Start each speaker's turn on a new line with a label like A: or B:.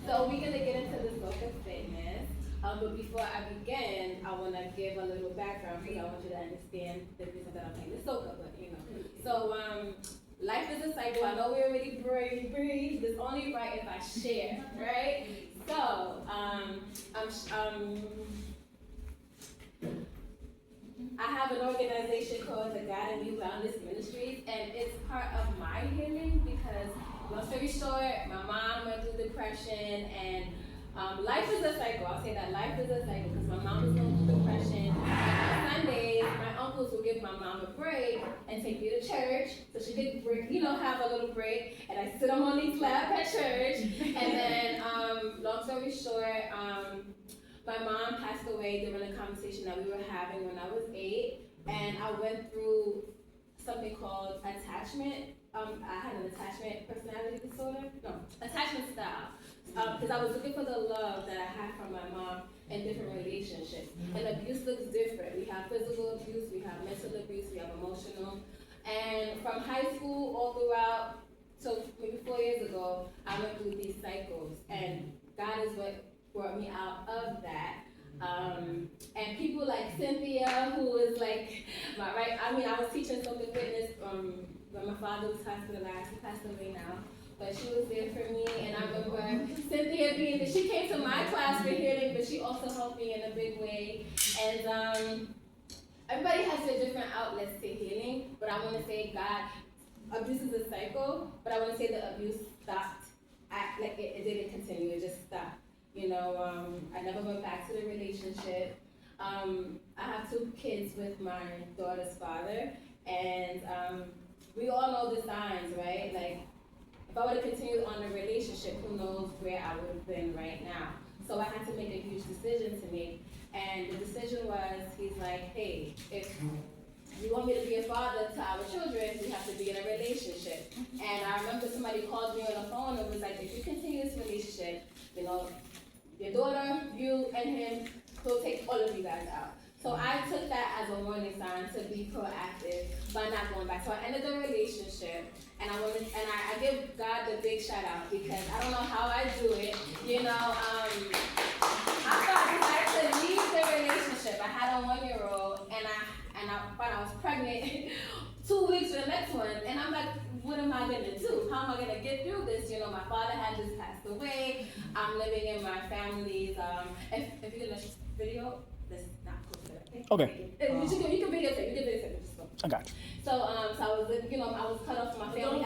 A: So we're gonna get into the Soca fitness. But before I begin, I want to give a little background because I want you to understand the reason that I'm playing the Soca. But so life is a cycle. I know we already breathe. It's only right if I share, right? So I have an organization called the God and Me Wellness Ministries, and it's part of my healing because, long story short, my mom went through depression, and life is a cycle. I'll say that life is a cycle because my mom was going through depression. And on Sundays, my uncles would give my mom a break and take me to church so she could break, have a little break. And I sit on Monique's lap at church, and then, long story short, my mom passed away during a conversation that we were having when I was 8, and I went through something called attachment. I had an attachment personality disorder. No, attachment style. Because I was looking for the love that I had from my mom in different relationships. And abuse looks different. We have physical abuse, we have mental abuse, we have emotional. And from high school all throughout, so maybe 4 years ago, I went through these cycles. And God is what brought me out of that. And people like Cynthia, who was like my right, I was teaching Soca Fitness when my father was hospitalized. He passed away now. But she was there for me, and I remember Cynthia being there. She came to my class for healing, but she also helped me in a big way. And everybody has their different outlets to healing, but I want to say God, abuse is a cycle, but I want to say the abuse stopped. It didn't continue, it just stopped. I never went back to the relationship. I have 2 kids with my daughter's father, and we all know the signs, right? Like, if I would have continued on the relationship, who knows where I would have been right now. So I had to make a huge decision to make, and the decision was, he's like, hey, if you want me to be a father to our children, we have to be in a relationship. And I remember somebody called me on the phone and was like, if you continue this relationship, your daughter, you, and him, will take all of you guys out. So I took that as a warning sign to be proactive by not going back. So I ended the relationship, and I give God the big shout out because I don't know how I do it. I thought I had to leave the relationship. I had a 1-year-old, and I thought I was pregnant 2 weeks for the next one, and I'm like, what am I gonna do? How am I gonna get through this? My father had just passed away. I'm living in my family's. If you can video, this is not cool.
B: Okay.
A: You can videotape. Just go.
B: I got you.
A: So I was, I was cut off from my family.